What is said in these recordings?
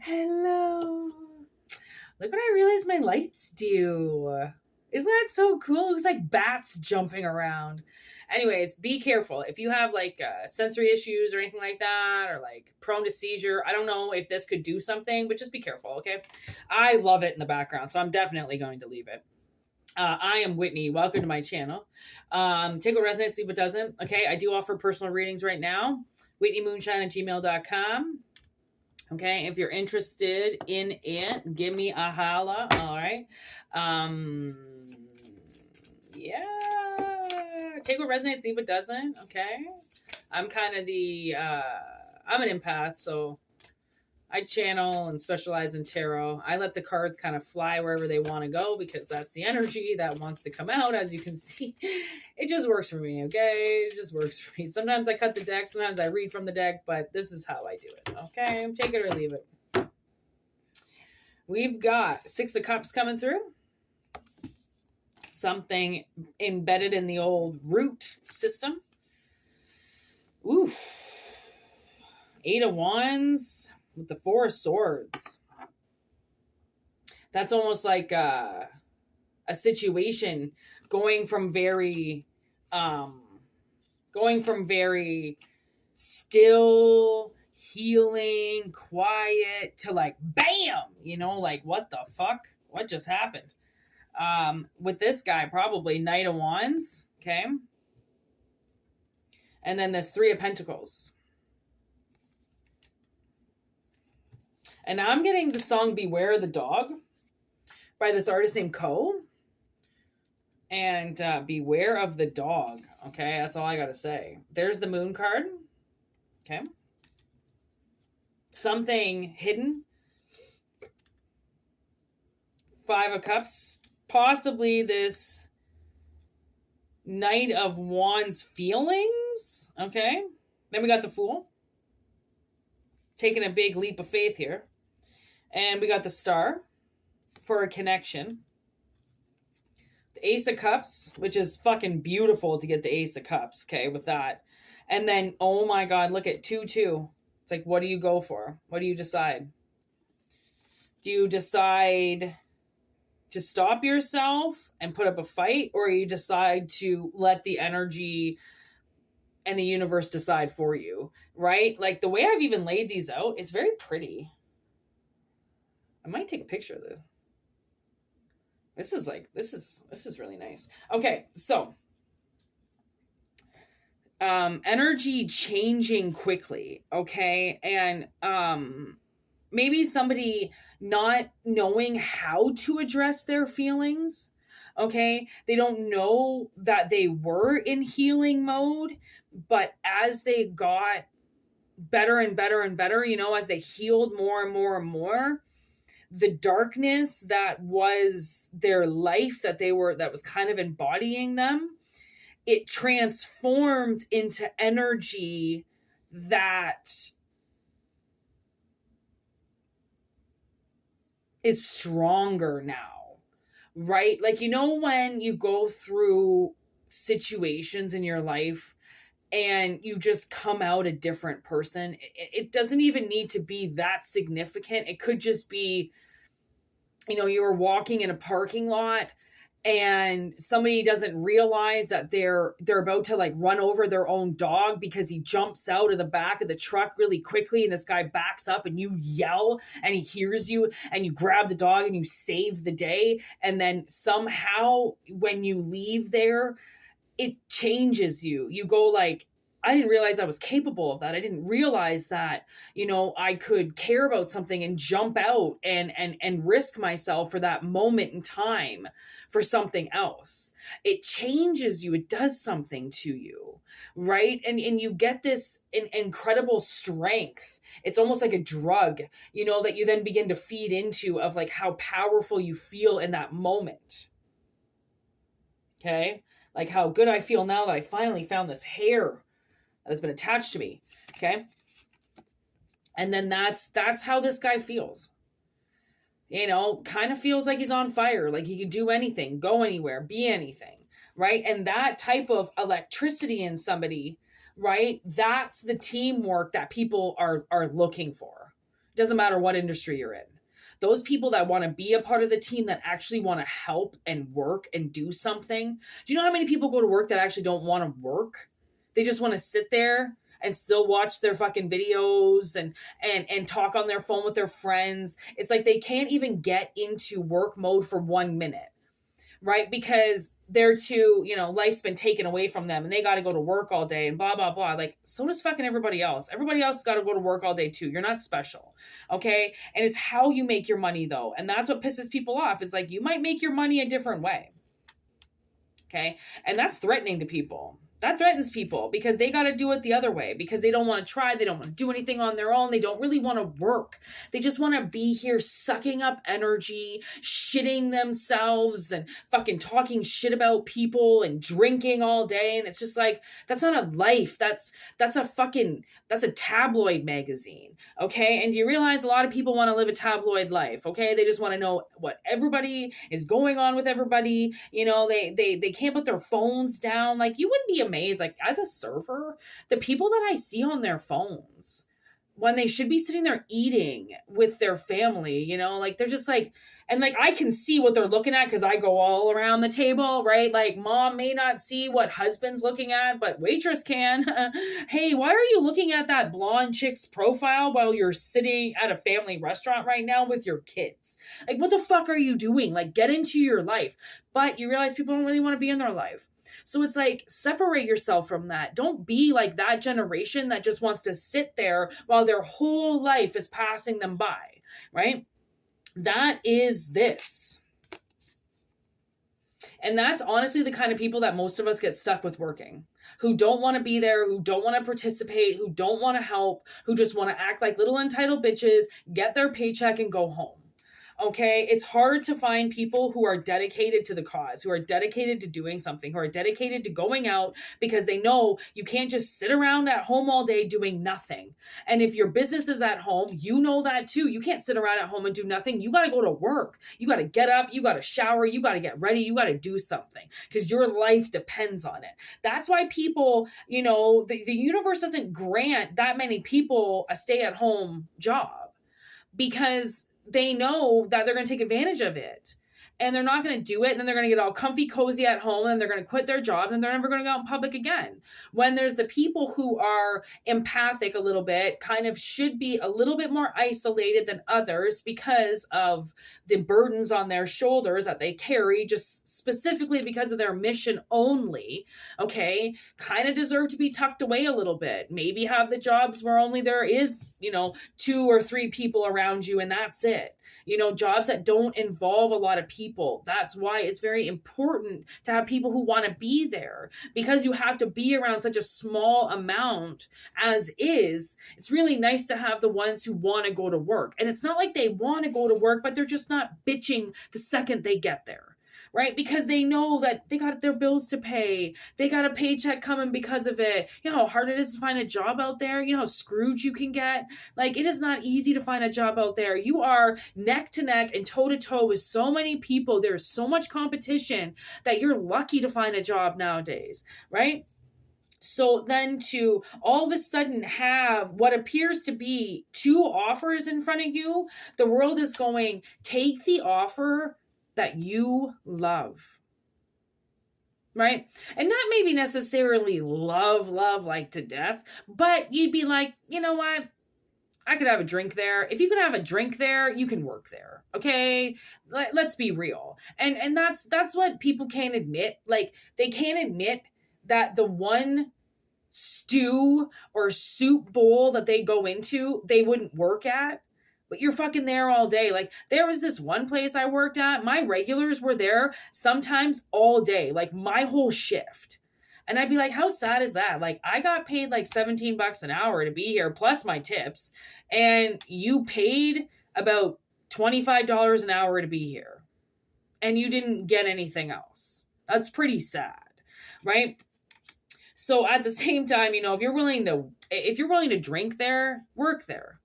Hello. Look what I realized my lights do. Isn't that so cool? It looks like bats jumping around. Anyways, be careful. If you have like sensory issues or anything like that, or like prone to seizure, I don't know if this could do something, but just be careful, okay? I love it in the background, so I'm definitely going to leave it. I am Whitney. Welcome to my channel. Take what resonates, leave what doesn't. Okay, I do offer personal readings right now. whitneymoonshine@gmail.com. Okay, if you're interested in it, give me a holla. All right. Yeah. Take what resonates, leave what doesn't. Okay. I'm kind of I'm an empath, so I channel and specialize in tarot. I let the cards kind of fly wherever they want to go because that's the energy that wants to come out. As you can see, it just works for me, okay? It just works for me. Sometimes I cut the deck, sometimes I read from the deck, but this is how I do it, okay? Take it or leave it. We've got Six of Cups coming through. Something embedded in the old root system. Ooh. Eight of Wands with the Four of Swords. That's almost like a situation going from very still, healing, quiet to like bam, like what the fuck? What just happened? With this guy, probably Knight of Wands, okay? And then this Three of Pentacles. And now I'm getting the song Beware the Dog by this artist named Ko. And beware of the dog. Okay, that's all I got to say. There's the Moon card. Okay. Something hidden. Five of Cups. Possibly this Knight of Wands feelings. Okay. Then we got the Fool. Taking a big leap of faith here. And we got the Star for a connection. The Ace of Cups, which is fucking beautiful to get the Ace of Cups, okay, with that. And then, oh my God, look at 2-2. It's like, what do you go for? What do you decide? Do you decide to stop yourself and put up a fight, or you decide to let the energy and the universe decide for you, right? Like the way I've even laid these out, it's very pretty. I might take a picture of this. This is really nice. Okay, so energy changing quickly, okay? And maybe somebody not knowing how to address their feelings, okay? They don't know that they were in healing mode, but as they got better and better and better, as they healed more and more and more, the darkness that was their life that was kind of embodying them, it transformed into energy that is stronger now, right? Like, when you go through situations in your life and you just come out a different person, it doesn't even need to be that significant. It could just be, you were walking in a parking lot and somebody doesn't realize that they're about to like run over their own dog because he jumps out of the back of the truck really quickly, and this guy backs up and you yell and he hears you and you grab the dog and you save the day. And then somehow when you leave there, it changes you. You go like, I didn't realize I was capable of that. I didn't realize that, I could care about something and jump out and risk myself for that moment in time for something else. It changes you. It does something to you, right? And you get this incredible strength. It's almost like a drug, that you then begin to feed into, of like how powerful you feel in that moment. Okay? Like how good I feel now that I finally found this hair that has been attached to me. Okay. And then that's how this guy feels. Kind of feels like he's on fire, like he could do anything, go anywhere, be anything, right? And that type of electricity in somebody, right? That's the teamwork that people are looking for. Doesn't matter what industry you're in. Those people that want to be a part of the team, that actually want to help and work and do something. Do you know how many people go to work that actually don't want to work? They just want to sit there and still watch their fucking videos and talk on their phone with their friends. It's like they can't even get into work mode for 1 minute, right? Because they're too, life's been taken away from them and they got to go to work all day and blah, blah, blah. Like, so does fucking everybody else. Everybody else got to go to work all day too. You're not special. Okay. And it's how you make your money though. And that's what pisses people off. It's like, you might make your money a different way. Okay. And that's threatening to people. That threatens people because they got to do it the other way, because they don't want to try. They don't want to do anything on their own. They don't really want to work. They just want to be here sucking up energy, shitting themselves and fucking talking shit about people and drinking all day. And it's just like, that's not a life. That's a tabloid magazine. Okay. And you realize a lot of people want to live a tabloid life. Okay. They just want to know what everybody is going on with everybody. They can't put their phones down. Like, you wouldn't be amazed, like, as a surfer, the people that I see on their phones when they should be sitting there eating with their family, like, they're just like, and like, I can see what they're looking at because I go all around the table, right? Like, mom may not see what husband's looking at, but waitress can. Hey, why are you looking at that blonde chick's profile while you're sitting at a family restaurant right now with your kids? Like, what the fuck are you doing? Like, get into your life. But you realize people don't really want to be in their life. So it's like, separate yourself from that. Don't be like that generation that just wants to sit there while their whole life is passing them by, right? That is this. And that's honestly the kind of people that most of us get stuck with working, who don't want to be there, who don't want to participate, who don't want to help, who just want to act like little entitled bitches, get their paycheck and go home. Okay, it's hard to find people who are dedicated to the cause, who are dedicated to doing something, who are dedicated to going out, because they know you can't just sit around at home all day doing nothing. And if your business is at home, you know that too. You can't sit around at home and do nothing. You got to go to work. You got to get up. You got to shower. You got to get ready. You got to do something because your life depends on it. That's why people, the universe doesn't grant that many people a stay-at-home job, because they know that they're going to take advantage of it, and they're not going to do it. And then they're going to get all comfy, cozy at home, and they're going to quit their job, and they're never going to go out in public again. When there's the people who are empathic a little bit, kind of should be a little bit more isolated than others because of the burdens on their shoulders that they carry, just specifically because of their mission only, okay, kind of deserve to be tucked away a little bit. Maybe have the jobs where only there is, 2 or 3 people around you, and that's it. Jobs that don't involve a lot of people. That's why it's very important to have people who want to be there, because you have to be around such a small amount as is. It's really nice to have the ones who want to go to work. And it's not like they want to go to work, but they're just not bitching the second they get there. Right? Because they know that they got their bills to pay. They got a paycheck coming because of it. You know how hard it is to find a job out there? You know how screwed you can get? Like, it is not easy to find a job out there. You are neck to neck and toe to toe with so many people. There's so much competition that you're lucky to find a job nowadays, right? So then to all of a sudden have what appears to be 2 offers in front of you, the world is going, take the offer that you love, right? And not maybe necessarily love like to death, but you'd be like, you know what? I could have a drink there. If you could have a drink there, you can work there. Okay. Let's be real. And that's what people can't admit. Like, they can't admit that the one stew or soup bowl that they go into, they wouldn't work at. But you're fucking there all day. Like, there was this one place I worked at. My regulars were there sometimes all day, like my whole shift. And I'd be like, how sad is that? Like, I got paid like $17 an hour to be here, plus my tips. And you paid about $25 an hour to be here. And you didn't get anything else. That's pretty sad, right? So at the same time, if you're willing to drink there, work there.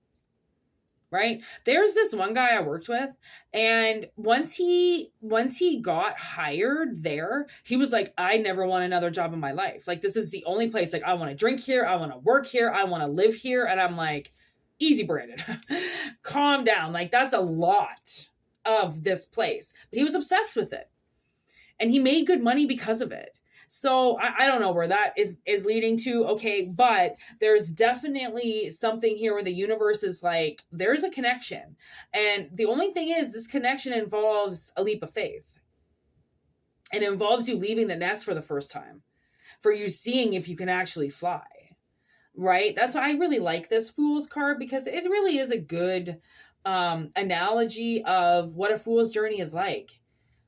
Right? There's this one guy I worked with, and once he got hired there, he was like, I never want another job in my life. Like, this is the only place, like, I want to drink here. I want to work here. I want to live here. And I'm like, Easy, Brandon. Calm down. Like, that's a lot of this place. But he was obsessed with it. And he made good money because of it. So I don't know where that is leading to. Okay, but there's definitely something here where the universe is like, there's a connection. And the only thing is, this connection involves a leap of faith. And it involves you leaving the nest for the first time. For you seeing if you can actually fly. Right? That's why I really like this Fool's card, because it really is a good analogy of what a fool's journey is like.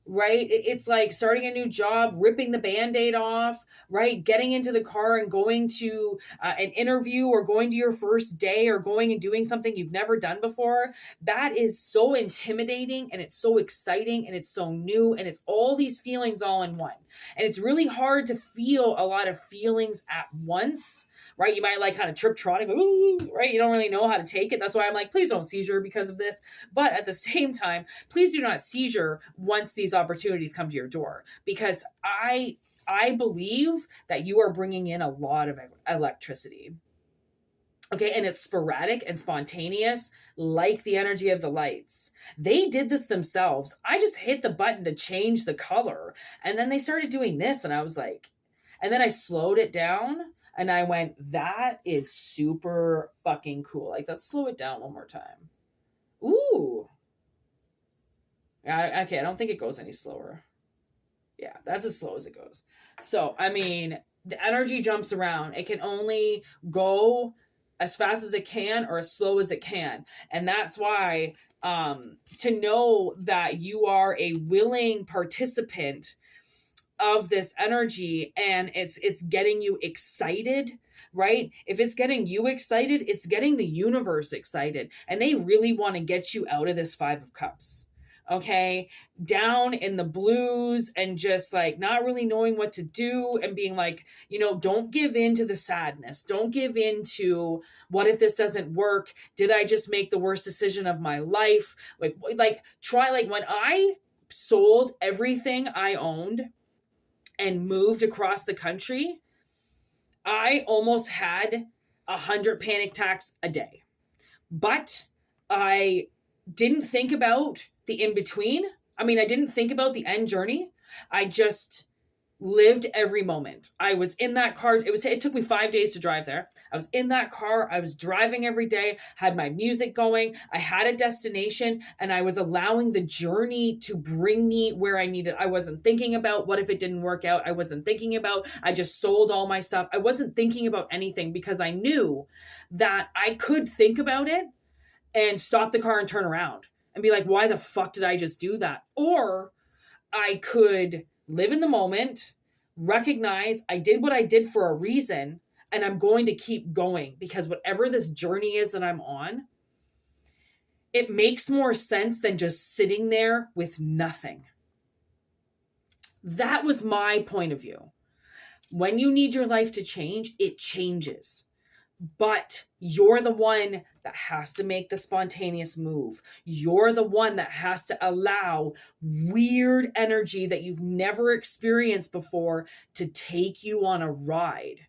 Right? It's like starting a new job, ripping the Band-Aid off, right? Getting into the car and going to an interview, or going to your first day, or going and doing something you've never done before. That is so intimidating, and it's so exciting, and it's so new, and it's all these feelings all in one. And it's really hard to feel a lot of feelings at once, right? You might like kind of trip trotting, right? You don't really know how to take it. That's why I'm like, please don't seizure because of this. But at the same time, please do not seizure once these opportunities come to your door, because I believe that you are bringing in a lot of electricity. Okay, and it's sporadic and spontaneous, like the energy of the lights. They did this themselves. I just hit the button to change the color, and then they started doing this, and I was like, and then I slowed it down, and I went, that is super fucking cool. Like, let's slow it down one more time. Ooh. Okay, I don't think it goes any slower. Yeah, that's as slow as it goes. So, I mean, the energy jumps around. It can only go as fast as it can or as slow as it can. And that's why to know that you are a willing participant of this energy, and it's getting you excited, right? If it's getting you excited, it's getting the universe excited. And they really want to get you out of this 5 of Cups. Okay, down in the blues and just like not really knowing what to do, and being like, don't give in to the sadness. Don't give in to what if this doesn't work? Did I just make the worst decision of my life? Like try, like when I sold everything I owned and moved across the country, I almost had 100 panic attacks a day. But I didn't think about the in-between. I mean, I didn't think about the end journey. I just lived every moment. I was in that car. It took me 5 days to drive there. I was in that car. I was driving every day, had my music going. I had a destination, and I was allowing the journey to bring me where I needed. I wasn't thinking about what if it didn't work out. I wasn't thinking about, I just sold all my stuff. I wasn't thinking about anything, because I knew that I could think about it and stop the car and turn around and be like, why the fuck did I just do that? Or I could live in the moment, recognize I did what I did for a reason, and I'm going to keep going, because whatever this journey is that I'm on, it makes more sense than just sitting there with nothing. That was my point of view. When you need your life to change, it changes. But you're the one that has to make the spontaneous move. You're the one that has to allow weird energy that you've never experienced before to take you on a ride,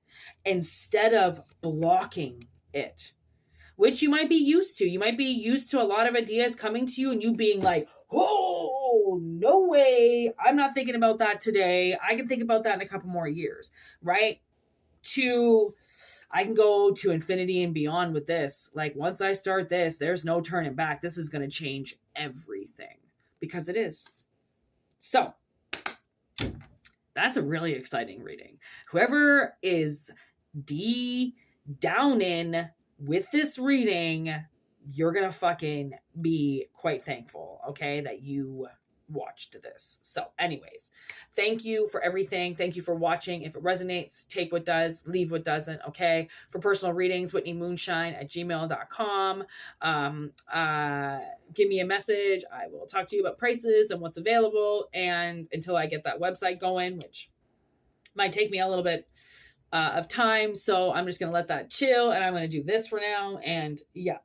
instead of blocking it, which you might be used to. You might be used to a lot of ideas coming to you and you being like, oh, no way. I'm not thinking about that today. I can think about that in a couple more years, right? I can go to infinity and beyond with this. Like, once I start this, there's no turning back. This is going to change everything, because it is. So that's a really exciting reading. Whoever is down in with this reading, you're going to fucking be quite thankful, okay, that you watched this. So anyways, thank you for everything. Thank you for watching. If it resonates, take what does, leave what doesn't, okay? For personal readings, whitneymoonshine@gmail.com. Give me a message. I will talk to you about prices and what's available, and until I get that website going, which might take me a little bit of time, so I'm just going to let that chill, and I'm going to do this for now. And yeah,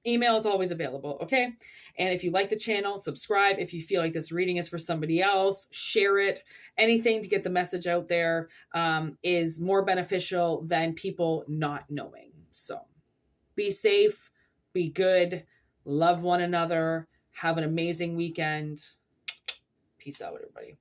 email is always available, okay? And if you like the channel, subscribe. If you feel like this reading is for somebody else, share it. Anything to get the message out there is more beneficial than people not knowing. So be safe, Be good. Love one another. Have an amazing weekend. Peace out, everybody.